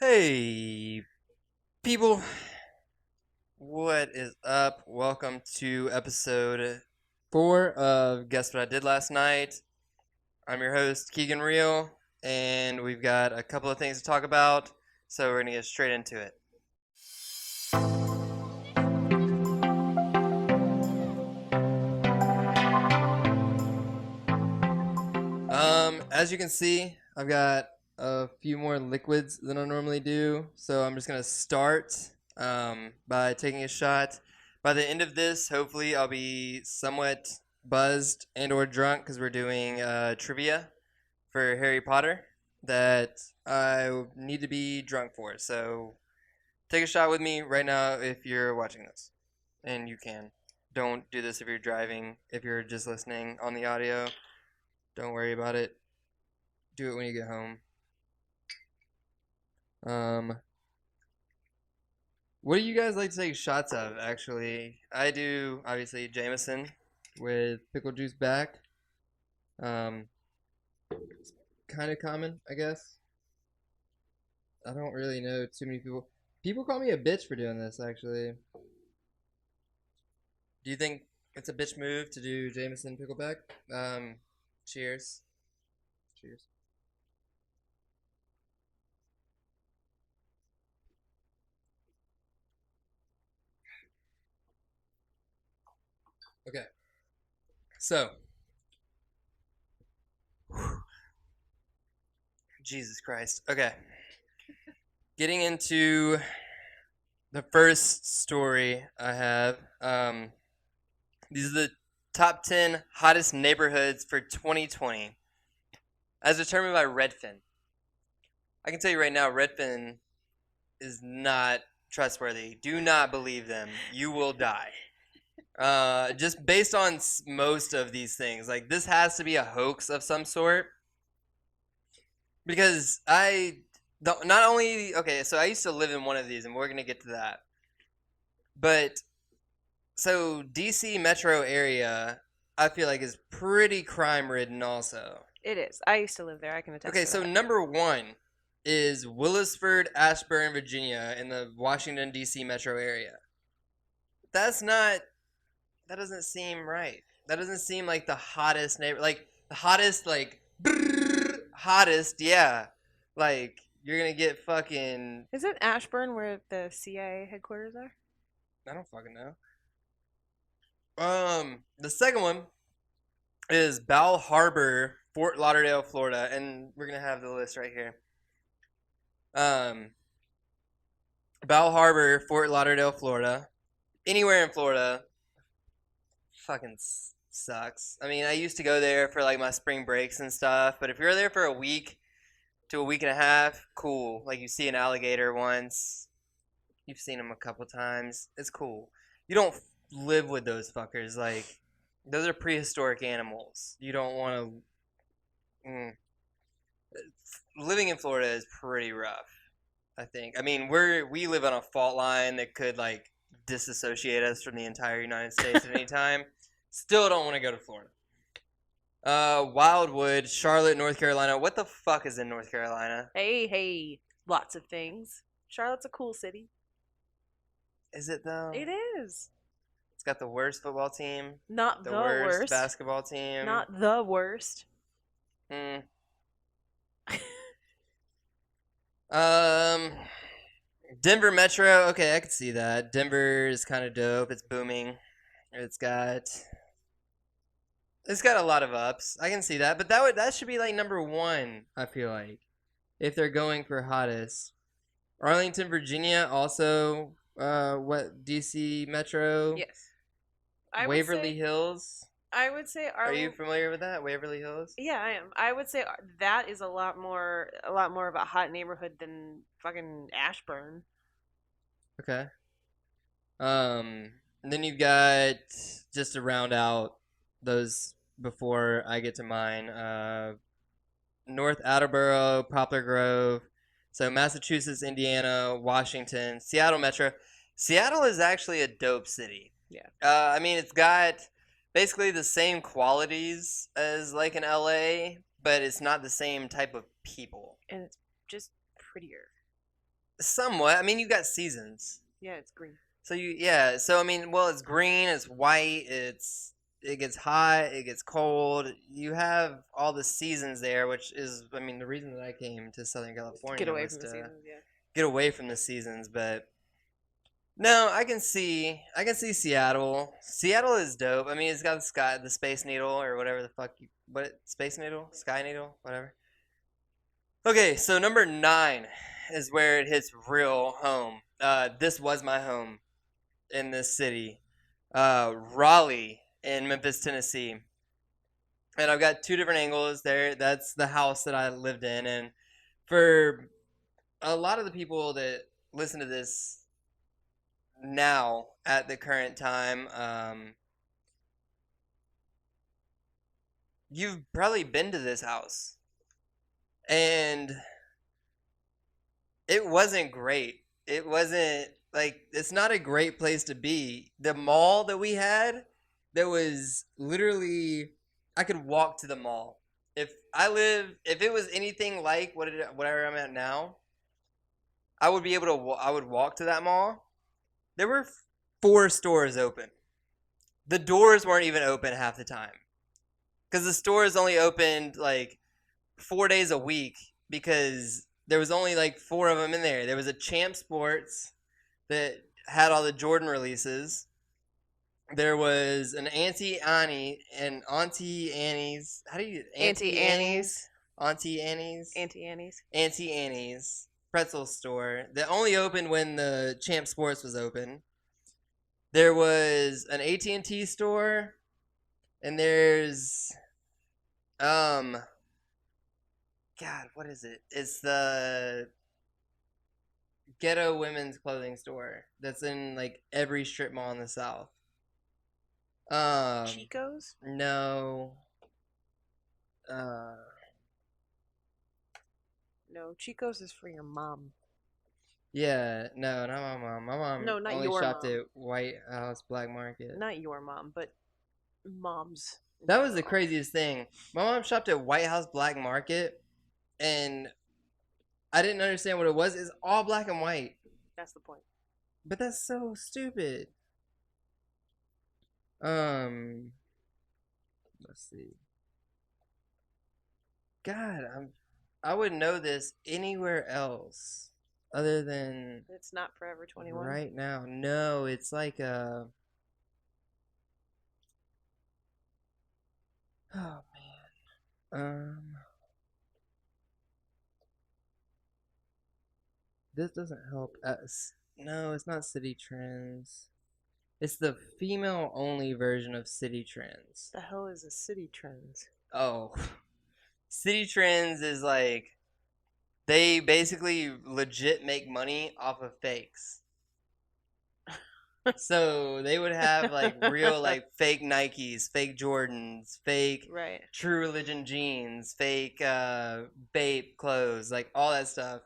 Hey, people, what is up? Welcome to episode 4 of Guess What I Did Last Night. I'm your host, Keegan Real, and we've got a couple of things to talk about, so we're going to get straight into it. As you can see, I've got a few more liquids than I normally do, so I'm just going to start by taking a shot. By the end of this, hopefully I'll be somewhat buzzed and or drunk because we're doing trivia for Harry Potter that I need to be drunk for. So take a shot with me right now if you're watching this, and you can. Don't do this if you're driving. If you're just listening on the audio, don't worry about it. Do it when you get home. What do you guys like to take shots of, actually? I do, obviously, Jameson with pickle juice back. It's kind of common, I guess. I don't really know too many people. People call me a bitch for doing this, actually. Do you think it's a bitch move to do Jameson pickleback? Cheers. Cheers. Okay. So, Jesus Christ. Okay. Getting into the first story I have. These are the top 10 hottest neighborhoods for 2020, as determined by Redfin. I can tell you right now, Redfin is not trustworthy. Do not believe them. You will die. Just based on most of these things, like this has to be a hoax of some sort. Because not only okay, so I used to live in one of these, and we're gonna get to that. But so DC metro area, I feel like is pretty crime ridden also. It is. I used to live there. I can attest Okay, to so that. number one is Willisford, Ashburn, Virginia, in the Washington D.C. metro area. That's not. That doesn't seem right. That doesn't seem like the hottest neighbor. Like the hottest, like hottest. Yeah, like you're gonna get fucking. Is it Ashburn where the CIA headquarters are? I don't fucking know. The second one is Bal Harbor, Fort Lauderdale, Florida, and we're gonna have the list right here. Um, Bal Harbor, Fort Lauderdale, Florida. Anywhere in Florida, fucking sucks. I mean, I used to go there for like my spring breaks and stuff, but if you're there for a week to a week and a half, cool. Like you see an alligator once, you've seen them a couple times. It's cool. You don't live with those fuckers. Like those are prehistoric animals. You don't want to. Living in Florida is pretty rough. I think. I mean, we live on a fault line that could like disassociate us from the entire United States at any time. Still don't want to go to Florida. Wildwood, Charlotte, North Carolina. What the fuck is in North Carolina? Hey. Lots of things. Charlotte's a cool city. Is it though? It is. It's got the worst football team. Not The the worst worst. basketball team. Not the worst. Hmm. Um. Denver Metro. Okay, I can see that. Denver is kind of dope. It's booming. It's got a lot of ups. I can see that, but that should be like number one. I feel like if they're going for hottest. Arlington, Virginia, also what DC Metro. Yes. I Waverly Hills. I would say Are you familiar with that? Waverly Hills? Yeah, I am. I would say that is a lot more of a hot neighborhood than fucking Ashburn. Okay. And then you've got, just to round out those before I get to mine, North Attleboro, Poplar Grove. So Massachusetts, Indiana, Washington, Seattle Metro. Seattle is actually a dope city. Yeah. I mean, it's got basically the same qualities as like an LA, but it's not the same type of people. And it's just prettier. somewhat. I mean, you got seasons. Yeah, it's green. So yeah. So I mean, well, it's green, it's white, it gets hot, it gets cold. You have all the seasons there, which is, I mean, the reason that I came to Southern Just to get California away was from the to seasons. Yeah. get away from the seasons. But no, I can see Seattle. Seattle is dope. I mean, it's got the Space Needle or whatever the fuck Space Needle, Sky Needle, whatever. Okay, so number 9 is where it hits real home. This was my home in this city, Raleigh in Memphis, Tennessee. And I've got two different angles there. That's the house that I lived in. And for a lot of the people that listen to this now at the current time, you've probably been to this house. And it wasn't great. It wasn't like, it's not a great place to be. The mall that we had, that was literally, I could walk to the mall. If it was anything like whatever I'm at now, I would be able to. I would walk to that mall. There were 4 stores open. The doors weren't even open half the time because the stores only opened like 4 days a week because there was only like 4 of them in there. There was a Champ Sports that had all the Jordan releases. There was an Auntie Annie's. How do you Auntie Annie's. Auntie Annie's? Auntie Annie's. Auntie Annie's pretzel store that only opened when the Champ Sports was open. There was an AT&T store, and there's God, what is it? It's the Ghetto Women's Clothing Store that's in like every strip mall in the South. Chico's? No. Uh, No, Chico's is for your mom. yeah, no, not my mom. My mom No, not only your shopped mom. at White House Black Market. Not your mom, but moms. That was the craziest thing. My mom shopped at White House Black Market, and I didn't understand what it was. It's all black and white. That's the point. But that's so stupid. Let's see. God, I wouldn't know this anywhere else other than It's not Forever 21. right now. No, it's like a. Oh man. This doesn't help us. No, it's not City Trends. It's the female only version of City Trends. The hell is a City Trends? Oh. City Trends is like, they basically legit make money off of fakes. So they would have like real like fake Nikes, fake Jordans, fake Right. True Religion jeans, fake Bape clothes, like all that stuff.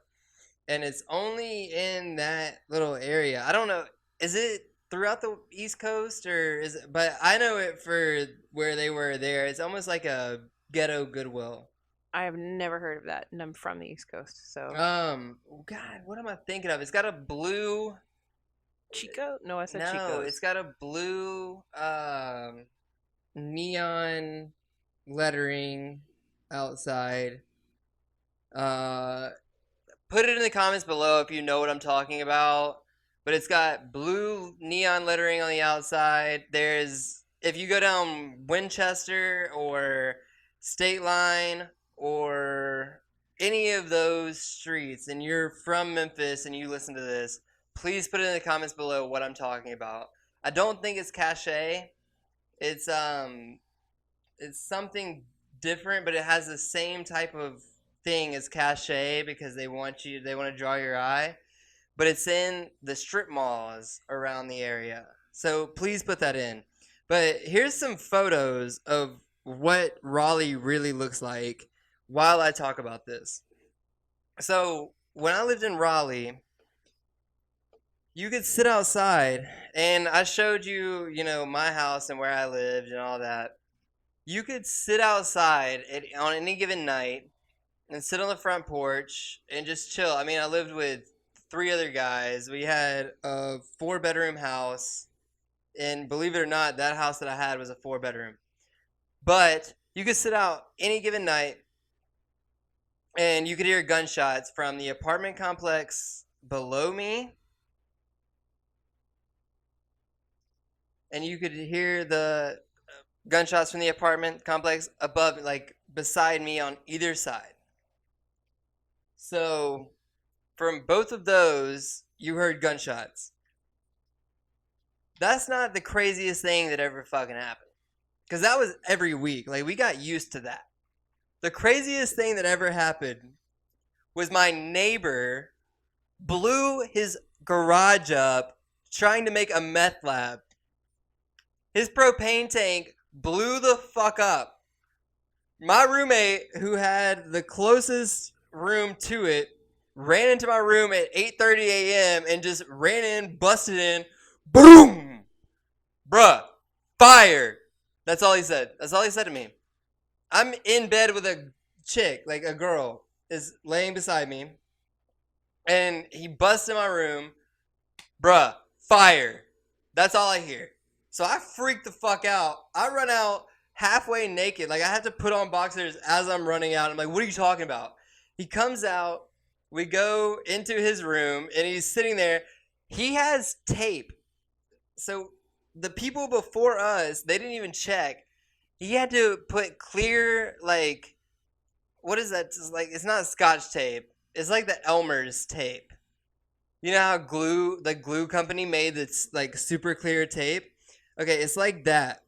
And it's only in that little area. I don't know. Is it throughout the East Coast or is it? But I know it for where they were there. It's almost like a ghetto Goodwill. I have never heard of that, and I'm from the East Coast, so. God, what am I thinking of? It's got a blue. Chico? No, I said No, Chico's. it's got a blue neon lettering outside. Put it in the comments below if you know what I'm talking about. But it's got blue neon lettering on the outside. There's, if you go down Winchester or State Line or any of those streets and you're from Memphis and you listen to this, please put it in the comments below what I'm talking about. I don't think it's Cache. It's something different, but it has the same type of thing as Cache because they want to draw your eye. But it's in the strip malls around the area. So please put that in. But here's some photos of what Raleigh really looks like while I talk about this. So when I lived in Raleigh, you could sit outside, and I showed you, my house and where I lived and all that. You could sit outside on any given night and sit on the front porch and just chill. I mean, I lived with three other guys. We had a 4-bedroom house, and believe it or not, that house that I had was a 4-bedroom. But you could sit out any given night, and you could hear gunshots from the apartment complex below me, and you could hear the gunshots from the apartment complex above, like beside me on either side. So from both of those, you heard gunshots. That's not the craziest thing that ever fucking happened. Because that was every week. Like, we got used to that. The craziest thing that ever happened was my neighbor blew his garage up trying to make a meth lab. His propane tank blew the fuck up. My roommate, who had the closest room to it, ran into my room at 8:30 a.m. and just ran in, busted in, boom! Bruh, fire! That's all he said. That's all he said to me. I'm in bed with a chick, like a girl, is laying beside me, and he busts in my room. Bruh, fire. That's all I hear. So I freak the fuck out. I run out halfway naked. Like, I have to put on boxers as I'm running out. I'm like, what are you talking about? He comes out. We go into his room, and he's sitting there. He has tape. So the people before us, they didn't even check. He had to put clear, like, what is that? It's like, it's not Scotch tape. It's like the Elmer's tape. You know how the glue company made this like super clear tape? Okay, it's like that.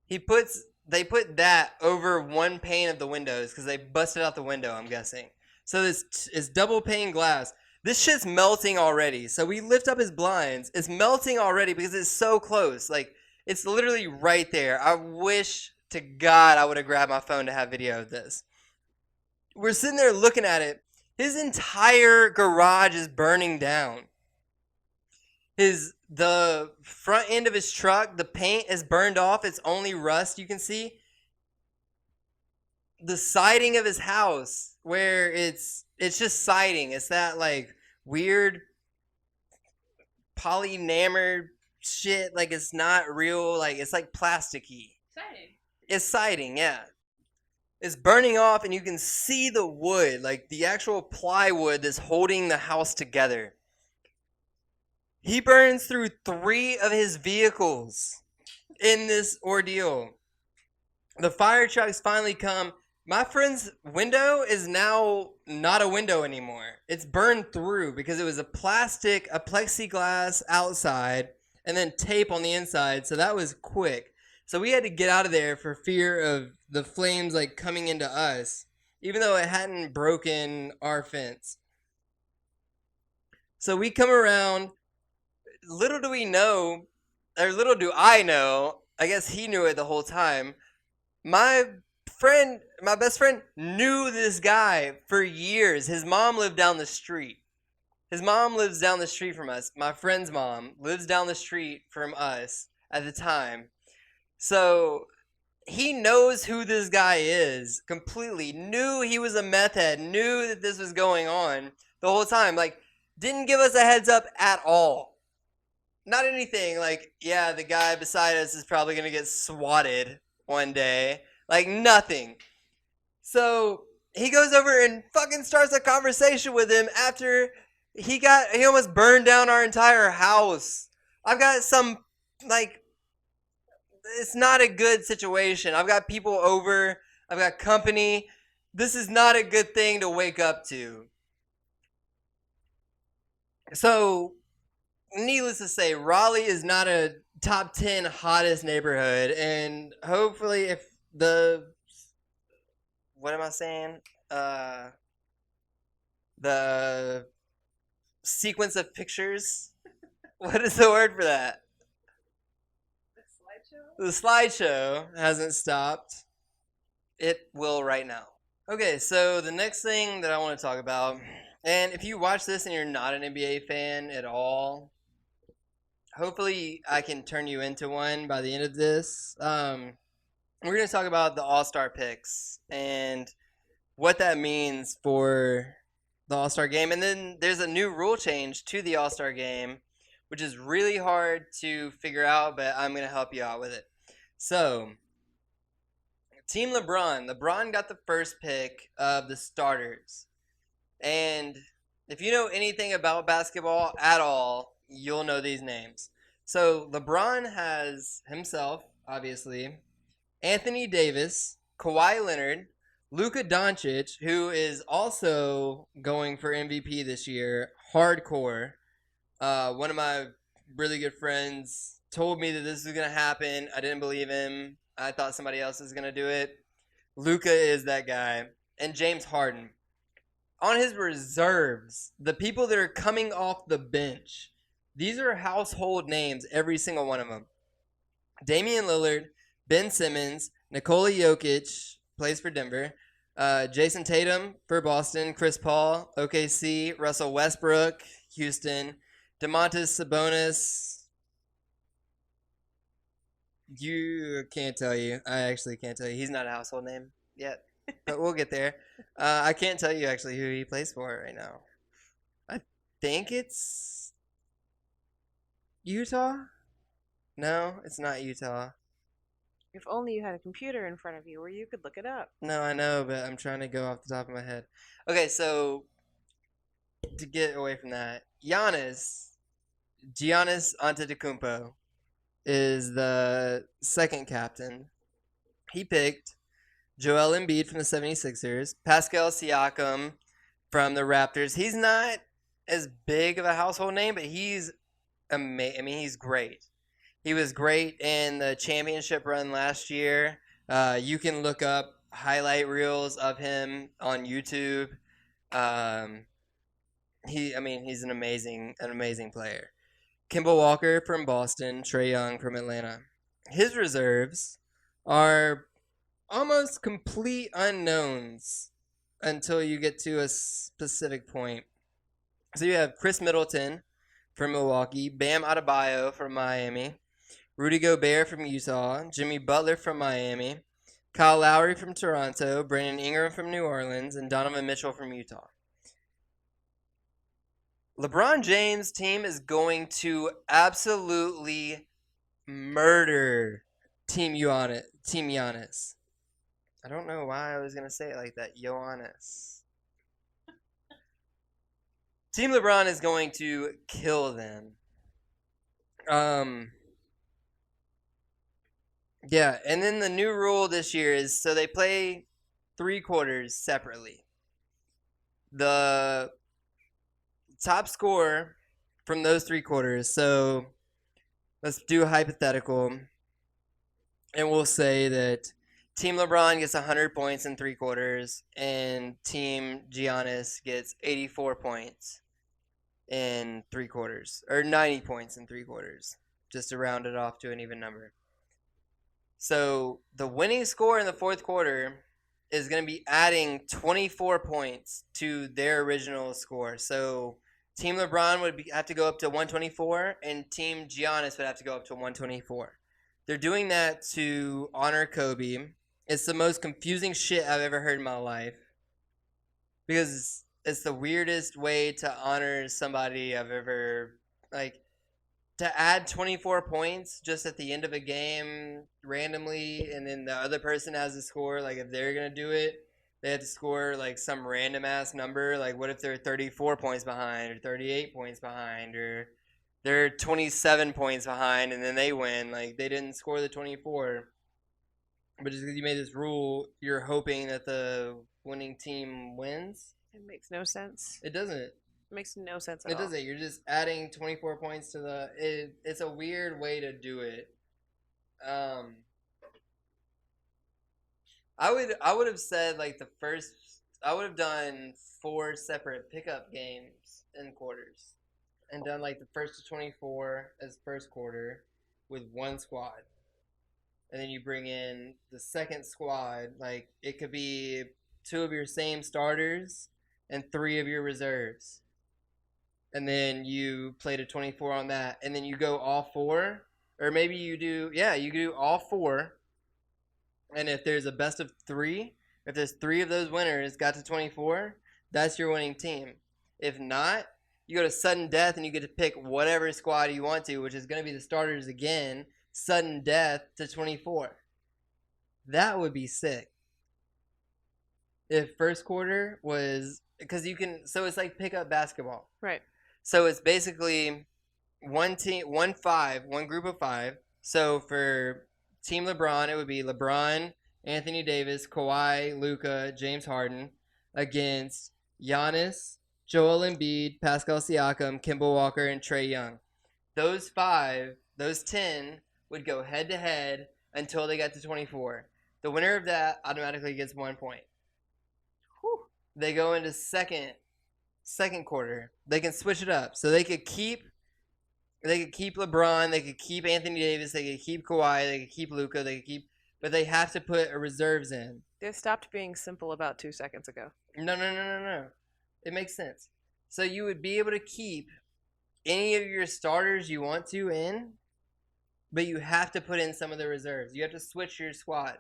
They put that over one pane of the windows because they busted out the window, I'm guessing. So this is double pane glass. This shit's melting already. So we lift up his blinds. It's melting already because it's so close. Like, it's literally right there. I wish to God I would have grabbed my phone to have video of this. We're sitting there looking at it. His entire garage is burning down. The front end of his truck, the paint is burned off. It's only rust you can see. The siding of his house, where it's just siding. It's that like weird polynamer shit. Like, it's not real. Like, it's like plasticky. Siding. It's siding, yeah. It's burning off, and you can see the wood, like the actual plywood that's holding the house together. He burns through 3 of his vehicles in this ordeal. The fire trucks finally come. My friend's window is now not a window anymore. It's burned through because it was a plexiglass outside, and then tape on the inside, so that was quick. So we had to get out of there for fear of the flames like coming into us, even though it hadn't broken our fence. So we come around. Little do we know, or little do I know, I guess he knew it the whole time. My best friend knew this guy for years. His mom lived down the street. His mom lives down the street from us. My friend's mom lives down the street from us at the time. So he knows who this guy is completely. Knew he was a meth head. Knew that this was going on the whole time. Like, didn't give us a heads up at all. Not anything like, yeah, the guy beside us is probably going to get swatted one day. Like, nothing. So he goes over and fucking starts a conversation with him after he almost burned down our entire house. I've got some, like, it's not a good situation. I've got people over. I've got company. This is not a good thing to wake up to. So, needless to say, Raleigh is not a top 10 hottest neighborhood. And hopefully if what am I saying? The sequence of pictures. What is the word for that? The slideshow hasn't stopped. It will right now. Okay, so the next thing that I want to talk about, and if you watch this and you're not an NBA fan at all, hopefully I can turn you into one by the end of this. We're going to talk about the All-Star picks and what that means for the All Star game. And then there's a new rule change to the All Star game, which is really hard to figure out, but I'm going to help you out with it. So, Team LeBron. LeBron got the first pick of the starters. And if you know anything about basketball at all, you'll know these names. So, LeBron has himself, obviously, Anthony Davis, Kawhi Leonard, Luka Doncic, who is also going for MVP this year, hardcore. One of my really good friends told me that this was going to happen. I didn't believe him. I thought somebody else was going to do it. Luka is that guy. And James Harden. On his reserves, the people that are coming off the bench, these are household names, every single one of them. Damian Lillard, Ben Simmons, Nikola Jokic, plays for Denver, Jason Tatum for Boston, Chris Paul, OKC, Russell Westbrook, Houston, DeMontis Sabonis. You can't tell you. I actually can't tell you. He's not a household name yet, but we'll get there. I can't tell you actually who he plays for right now. I think it's Utah. No, it's not Utah. If only you had a computer in front of you where you could look it up. No, I know, but I'm trying to go off the top of my head. Okay, so to get away from that, Giannis Antetokounmpo is the second captain. He picked Joel Embiid from the 76ers, Pascal Siakam from the Raptors. He's not as big of a household name, but he's amazing. I mean, he's great. He was great in the championship run last year. You can look up highlight reels of him on YouTube. He's an amazing player. Kimball Walker from Boston, Trae Young from Atlanta. His reserves are almost complete unknowns until you get to a specific point. So you have Chris Middleton from Milwaukee, Bam Adebayo from Miami, Rudy Gobert from Utah, Jimmy Butler from Miami, Kyle Lowry from Toronto, Brandon Ingram from New Orleans, and Donovan Mitchell from Utah. LeBron James' team is going to absolutely murder Team Giannis. I don't know why I was going to say it like that. Giannis. Team LeBron is going to kill them. Yeah, and then the new rule this year is so they play 3 quarters separately. The top scorer from those 3 quarters. So let's do a hypothetical, and we'll say that Team LeBron gets 100 points in 3 quarters, and Team Giannis gets 84 points in 3 quarters, or 90 points in 3 quarters, just to round it off to an even number. So the winning score in the 4th quarter is going to be adding 24 points to their original score. So Team LeBron would have to go up to 124, and Team Giannis would have to go up to 124. They're doing that to honor Kobe. It's the most confusing shit I've ever heard in my life, because it's the weirdest way to honor somebody I've ever, like, to add 24 points just at the end of a game randomly, and then the other person has to score, like, if they're going to do it, they have to score, like, some random ass number. Like, what if they're 34 points behind, or 38 points behind, or they're 27 points behind and then they win? Like, they didn't score the 24. But just because you made this rule, you're hoping that the winning team wins? It makes no sense. It doesn't. It makes no sense at It all. doesn't. You're just adding 24 points to the. It's a weird way to do it. I would have said, like, the first. I would have done 4 separate pickup games in quarters, and done, like, the first to 24 as first quarter with 1 squad, and then you bring in the second squad. Like, it could be 2 of your same starters and 3 of your reserves, and then you play to 24 on that, and then you go all 4, or maybe you do all 4, and if there's a best of 3, if there's 3 of those winners got to 24, that's your winning team. If not, you go to sudden death and you get to pick whatever squad you want to, which is going to be the starters again. Sudden death to 24. That would be sick. If first quarter was because you can, so it's like pickup basketball. Right. So it's basically one team, one group of five. So for Team LeBron, it would be LeBron, Anthony Davis, Kawhi, Luka, James Harden against Giannis, Joel Embiid, Pascal Siakam, Kimball Walker, and Trae Young. Those 5, those 10 would go head to head until they got to 24. The winner of that automatically gets 1 point. Whew. They go into second quarter. They can switch it up. So they could keep LeBron, they could keep Anthony Davis, they could keep Kawhi, they could keep Luka, but they have to put a reserves in. They stopped being simple about 2 seconds ago. No. It makes sense. So you would be able to keep any of your starters you want to in, but you have to put in some of the reserves. You have to switch your squad.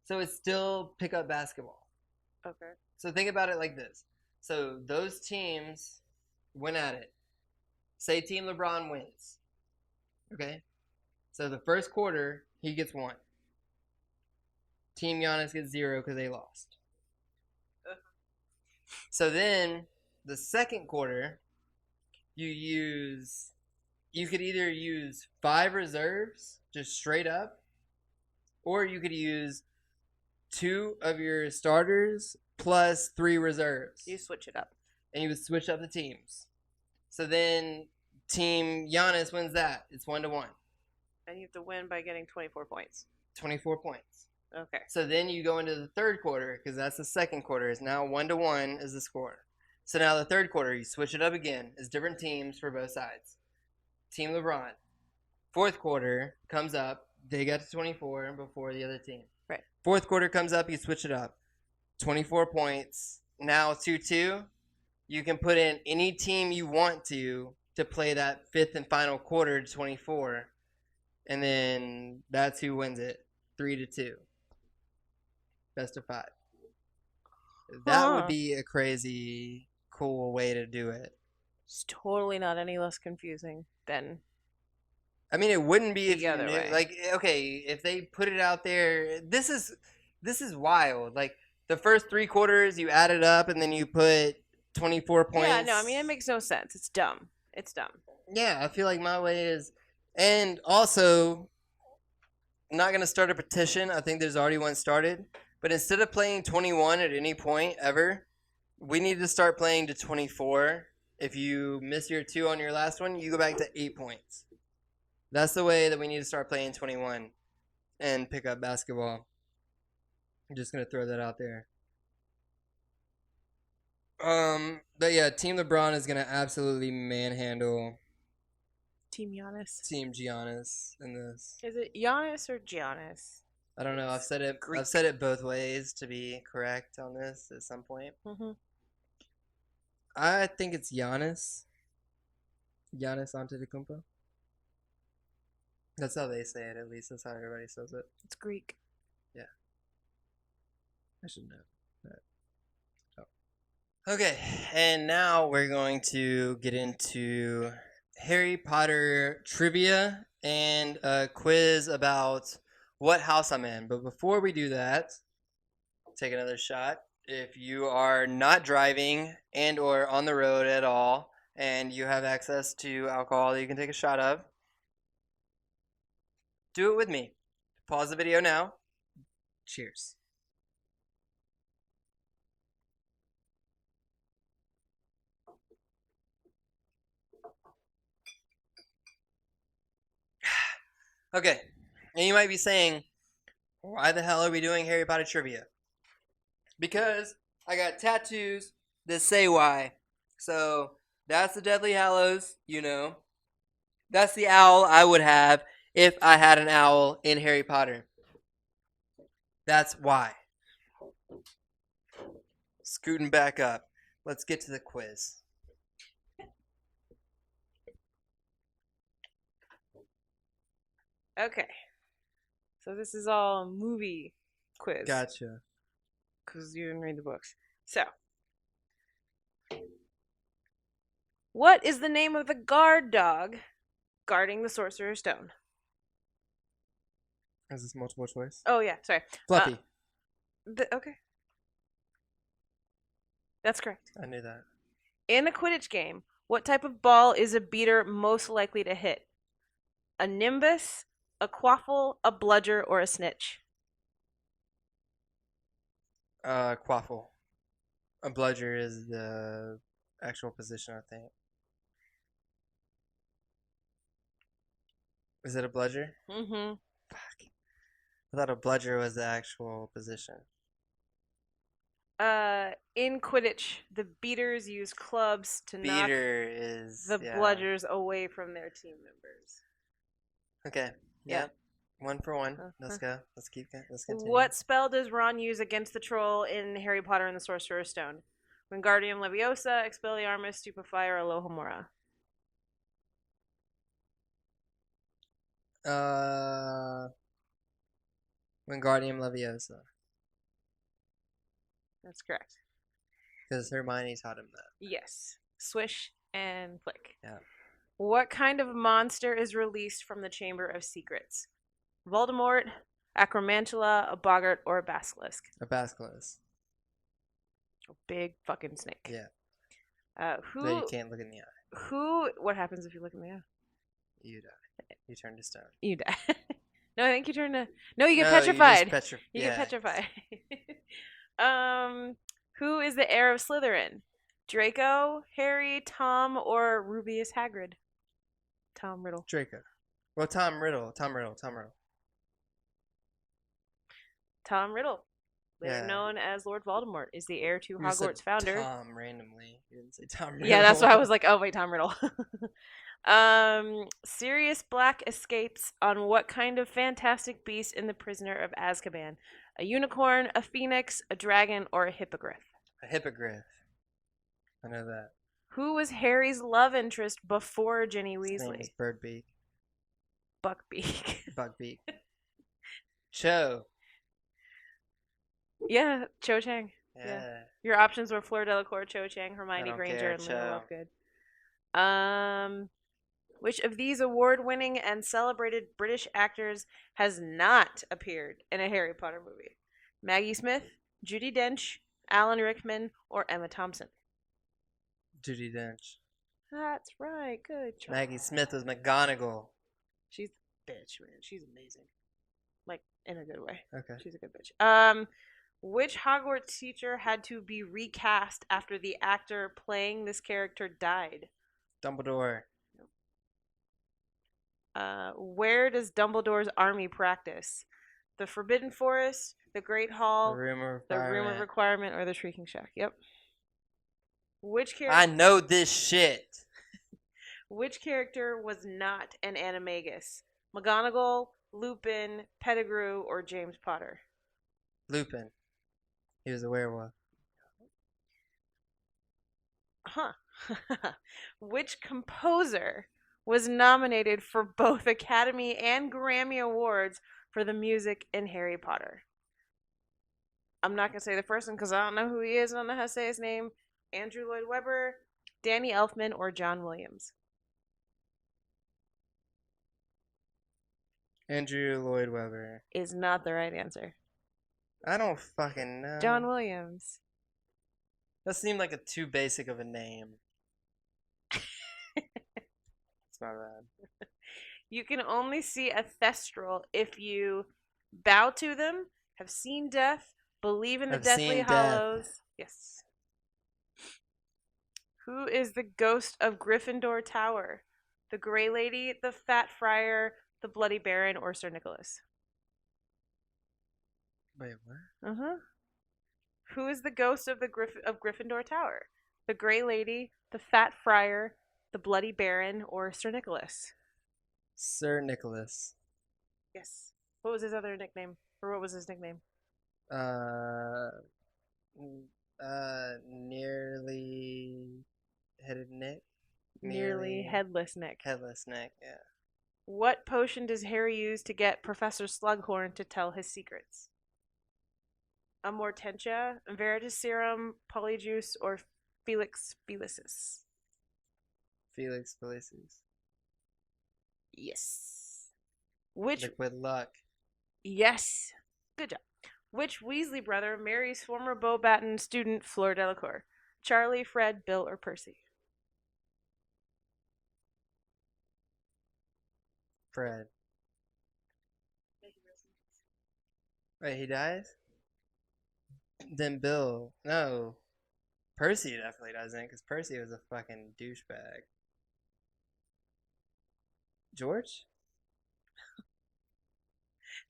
So it's still pickup basketball. Okay. So think about it like this. So those teams went at it. Say Team LeBron wins. Okay? So the first quarter, he gets 1. Team Giannis gets 0 because they lost. So then the second quarter, you could either use 5 reserves just straight up, or you could use 2 of your starters plus 3 reserves. You switch it up. And you would switch up the teams. So then Team Giannis wins that. It's 1-1. And you have to win by getting 24 points. 24 points. Okay. So then you go into the third quarter, because that's the second quarter. It's now 1-1 is the score. So now the third quarter, you switch it up again. It's different teams for both sides. Team LeBron. Fourth quarter comes up. They got to 24 before the other team. Right. Fourth quarter comes up. You switch it up. 24 points. Now 2-2. You can put in any team you want to play that fifth and final quarter to 24. And then that's who wins it. 3-2. Best of 5. That would be a crazy, cool way to do it. It's totally not any less confusing than. I mean, it wouldn't be if The you other knew. way. Like, okay, if they put it out there, this is wild. Like the first 3 quarters, you add it up, and then you put 24 points. Yeah, no, I mean, it makes no sense. It's dumb. It's dumb. Yeah, I feel like my way is, and also, I'm not gonna start a petition. I think there's already one started. But instead of playing 21 at any point ever, we need to start playing to 24. If you miss your 2 on your last one, you go back to 8 points. That's the way that we need to start playing 21 and pick up basketball. I'm just gonna throw that out there. But yeah, Team LeBron is gonna absolutely manhandle Team Giannis. Team Giannis in this. Is it Giannis or Giannis? I don't know. I've said it. Greek. I've said it both ways to be correct on this at some point. Mm-hmm. I think it's Giannis. Giannis Antetokounmpo. That's how they say it. At least that's how everybody says it. It's Greek. Yeah. I should know that. Oh. Okay, and now we're going to get into Harry Potter trivia and a quiz about what house I'm in. But before we do that, take another shot. If you are not driving and or on the road at all and you have access to alcohol that you can take a shot of, do it with me. Pause the video now. Cheers. Okay, and you might be saying, why the hell are we doing Harry Potter trivia? Because I got tattoos that say why. So that's the Deathly Hallows, you know. That's the owl I would have if I had an owl in Harry Potter. That's why. Scooting back up. Let's get to the quiz. Okay. So this is all a movie quiz. Gotcha. Because you didn't read the books. So, What is the name of the guard dog guarding the Sorcerer's Stone? Is this multiple choice? Oh yeah, sorry. Fluffy. Okay, that's correct. I knew that. In a Quidditch game, what type of ball is a beater most likely to hit? A nimbus, a quaffle, a bludger, or a snitch? Quaffle. A bludger is the actual position, I think. Is it a bludger? Mm-hmm. Fuck. I thought a bludger was the actual position. In Quidditch, the beaters use clubs to knock Beater is the bludgers away from their team members. Okay. Yeah. Yep. 1 for 1. Let's go. Let's continue. What spell does Ron use against the troll in Harry Potter and the Sorcerer's Stone? Wingardium Leviosa, Expelliarmus, Stupefy, or Alohomora? Wingardium Leviosa. That's correct. Because Hermione taught him that. Yes. Swish and flick. Yeah. What kind of monster is released from the Chamber of Secrets? Voldemort, Acromantula, a boggart, or a basilisk? A basilisk. A big fucking snake. Yeah. Who? So you can't look in the eye. Who? What happens if you look in the eye? You die. You turn to stone. You die. No, I think you turn to. No, you get No, petrified. You get petrified. Who is the heir of Slytherin? Draco, Harry, Tom, or Rubius Hagrid? Tom Riddle. Draco. Well, Tom Riddle. Tom Riddle, later known as Lord Voldemort, is the heir to Hogwarts founder. Tom randomly. You didn't say Tom Riddle. Yeah, that's why I was like, oh wait, Tom Riddle. Sirius Black escapes on what kind of fantastic beast in The Prisoner of Azkaban? A unicorn, a phoenix, a dragon, or a hippogriff? A hippogriff. I know that. Who was Harry's love interest before Ginny His Weasley? name is Birdbeak. Buckbeak. Buckbeak. Cho. Yeah, Cho Chang. Yeah. Your options were Fleur Delacour, Cho Chang, Hermione Granger, and Luna Lovegood. Which of these award-winning and celebrated British actors has not appeared in a Harry Potter movie? Maggie Smith, Judi Dench, Alan Rickman, or Emma Thompson? Judi Dench. That's right. Good job. Maggie Smith was McGonagall. She's a bitch, man. She's amazing. Like, in a good way. Okay. She's a good bitch. Which Hogwarts teacher had to be recast after the actor playing this character died? Dumbledore. Where does Dumbledore's army practice? The Forbidden Forest, the Great Hall, The Room of Requirement, or the Shrieking Shack? Yep. Which character? I know this shit. Which character was not an animagus? McGonagall, Lupin, Pettigrew, or James Potter? Lupin. He was a werewolf. Huh. Which composer was nominated for both Academy and Grammy Awards for the music in Harry Potter? I'm not going to say the first one because I don't know who he is. I don't know how to say his name. Andrew Lloyd Webber, Danny Elfman, or John Williams? Andrew Lloyd Webber. Is not the right answer. I don't fucking know. John Williams. That seemed like a too basic of a name. It's my bad. You can only see a thestral if you bow to them, have seen death, believe in the Deathly Hallows. Yes. Who is the ghost of Gryffindor Tower? The Grey Lady, the Fat Friar, the Bloody Baron, or Sir Nicholas? Wait, what? Who is the ghost of Gryffindor Tower? The Grey Lady, the Fat Friar, the Bloody Baron, or Sir Nicholas? Sir Nicholas. Yes. What was his other nickname? Or what was his nickname? Nearly headed Nick. Nearly headless Nick. Headless Nick, yeah. What potion does Harry use to get Professor Slughorn to tell his secrets? Amortentia, Veritas Serum, Polyjuice, or Felix Felicis. Felix Felicis. Yes. Which Liquid luck. Yes. Good job. Which Weasley brother marries former Beauxbaton student Fleur Delacour? Charlie, Fred, Bill, or Percy? Fred. Wait, he dies? Then Bill. No. Percy definitely doesn't, because Percy was a fucking douchebag. George?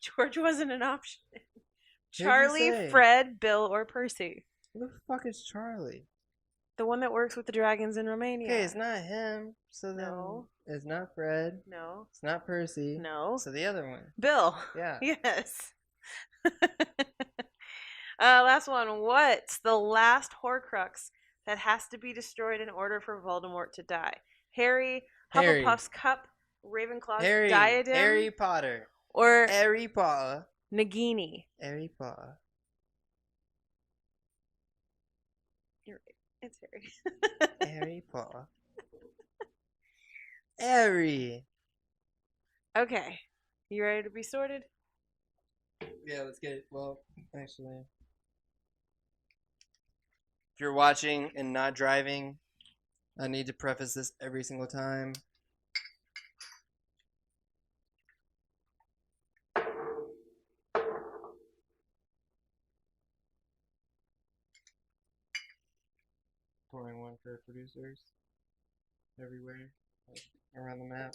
George wasn't an option. Who'd you Charlie, say? Fred, Bill, or Percy? Who the fuck is Charlie? The one that works with the dragons in Romania. Okay, it's not him. So then No. it's not Fred. No. It's not Percy. No. So the other one. Bill. Yeah. Yes. Last one. What's the last Horcrux that has to be destroyed in order for Voldemort to die? Harry, Harry. Hufflepuff's cup, Ravenclaw's Harry. diadem, Harry Potter. or Harry Potter. Nagini? Harry Potter. You're right. It's Harry. Harry Potter. Harry. Okay. You ready to be sorted? Yeah, let's get it. Well, actually, if you're watching and not driving, I need to preface this every single time. Pouring one for producers everywhere, like around the map.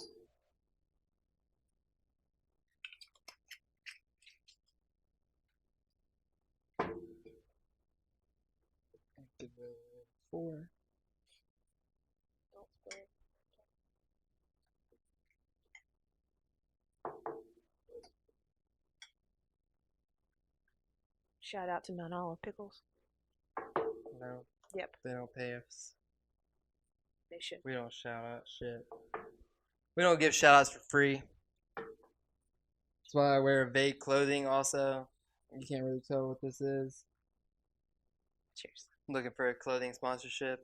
Give it 4. Don't spill. Shout out to Mount Olive Pickles. No, Yep, they don't pay us. they should. We don't shout out shit. We don't give shout outs for free. That's why I wear vague clothing also. You can't really tell what this is. Cheers. I'm looking for a clothing sponsorship.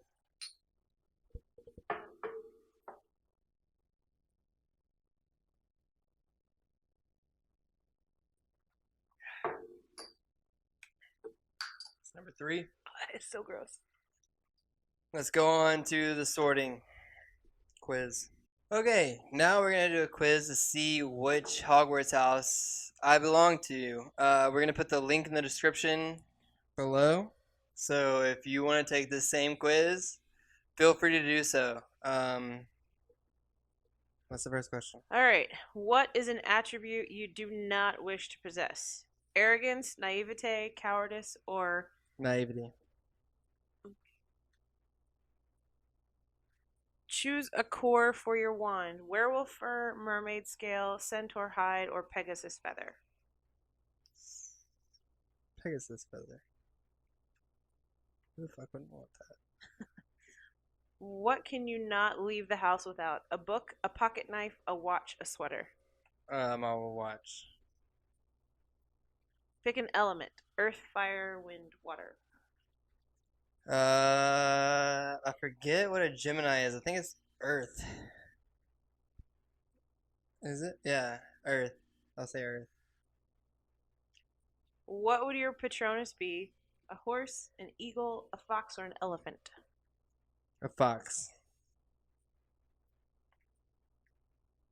It's number 3. Oh, that is so gross. Let's go on to the sorting quiz. Okay, now we're going to do a quiz to see which Hogwarts house I belong to. We're going to put the link in the description below. So if you want to take the same quiz, feel free to do so. What's the first question? All right. What is an attribute you do not wish to possess? Arrogance, naivete, cowardice, or Naivety. choose a core for your wand. Werewolf fur, mermaid scale, centaur hide, or Pegasus feather. Pegasus feather. Who the fuck wouldn't want that? What can you not leave the house without? A book, a pocket knife, a watch, a sweater. I will watch. Pick an element. Earth, fire, wind, water. I forget what a Gemini is. I think it's Earth. Is it? Yeah, Earth. I'll say Earth. What would your Patronus be? A horse, an eagle, a fox, or an elephant? A fox.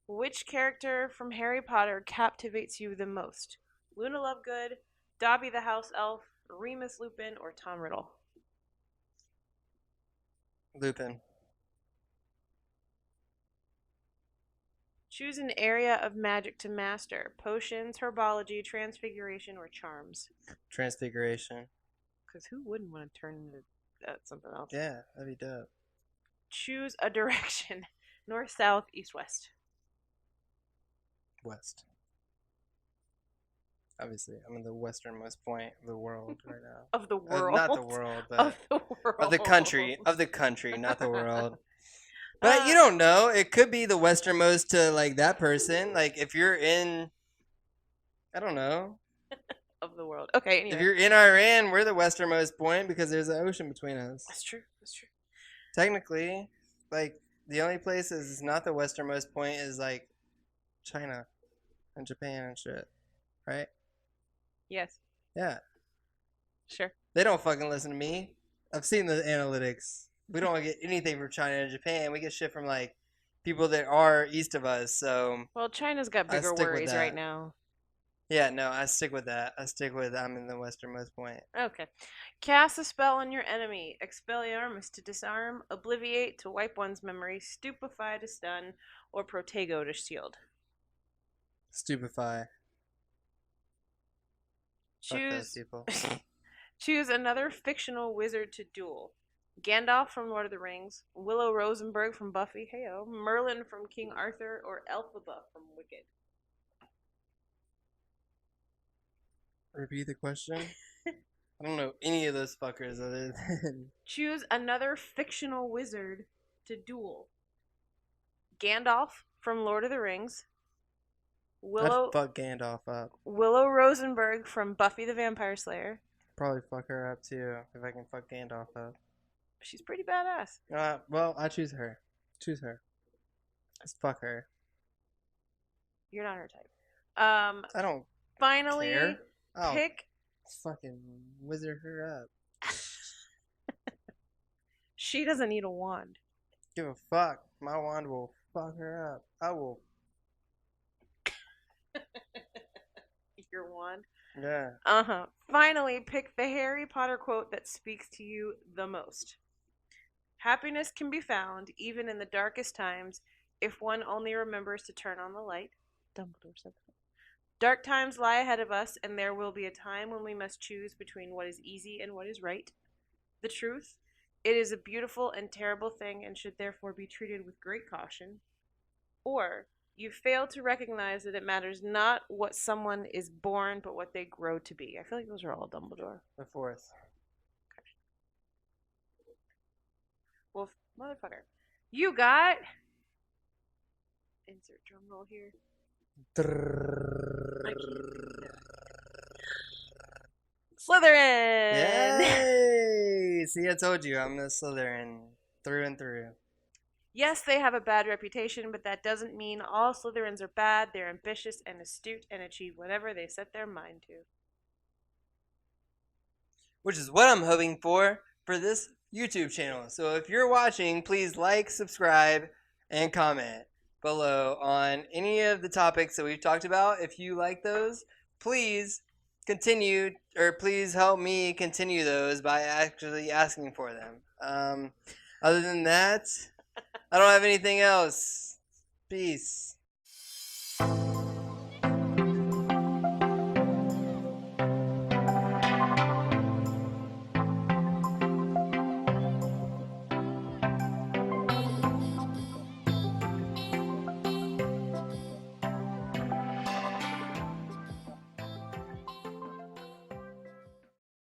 Which character from Harry Potter captivates you the most? Luna Lovegood, Dobby the house elf, Remus Lupin, or Tom Riddle? Lupin. Choose an area of magic to master. Potions, herbology, transfiguration, or charms. Transfiguration. Because who wouldn't want to turn into something else? Yeah, that'd be dope. Choose a direction. North, south, east, west. West. Obviously, I'm in the westernmost point of the world right now. Of the world. Not the world, but of the world. of the country. Of the country, not the world. But you don't know. It could be the westernmost to like that person. Like if you're in, I don't know. Of the world. Okay. Anyway. If you're in Iran, we're the westernmost point because there's an ocean between us. That's true. That's true. Technically, like the only place is not the westernmost point is like China and Japan and shit, right? Yes. Yeah, Sure. they don't fucking listen to me. I've seen the analytics. We don't get anything from China and Japan. We get shit from like people that are east of us. So Well, China's got I bigger stick with worries right that. now. Yeah, no, I stick with that. I stick with I'm in the westernmost point. Okay. Cast a spell on your enemy. Expelliarmus to disarm, Obliviate to wipe one's memory, Stupefy to stun, or Protego to shield. Stupefy. Fuck those Choose people. choose another fictional wizard to duel. Gandalf from Lord of the Rings, Willow Rosenberg from Buffy, heyo, Merlin from King Arthur, or Elphaba from Wicked. Repeat the question. I don't know any of those fuckers other than Choose another fictional wizard to duel. Gandalf from Lord of the Rings, I'd Willow fuck Gandalf up. Willow Rosenberg from Buffy the Vampire Slayer. Probably fuck her up too if I can fuck Gandalf up. She's pretty badass. Well, I choose her. Choose her. Let's fuck her. You're not her type. I don't Finally, care. I'll pick. fucking wizard her up. She doesn't need a wand. Give a fuck. My wand will fuck her up. I will. Your wand. Yeah. Finally, pick the Harry Potter quote that speaks to you the most. Happiness can be found even in the darkest times if one only remembers to turn on the light. Dumbledore said that. Dark times lie ahead of us, and there will be a time when we must choose between what is easy and what is right. The truth, it is a beautiful and terrible thing and should therefore be treated with great caution. Or, you fail to recognize that it matters not what someone is born, but what they grow to be. I feel like those are all Dumbledore. The fourth. Well, motherfucker. You got. Insert drum roll here. I can't do that. Slytherin! Yay! See, I told you I'm a Slytherin through and through. Yes, they have a bad reputation, but that doesn't mean all Slytherins are bad. They're ambitious and astute and achieve whatever they set their mind to. Which is what I'm hoping for this YouTube channel. So if you're watching, please like, subscribe, and comment below on any of the topics that we've talked about. If you like those, please continue, or please help me continue those by actually asking for them. Other than that, I don't have anything else. Peace.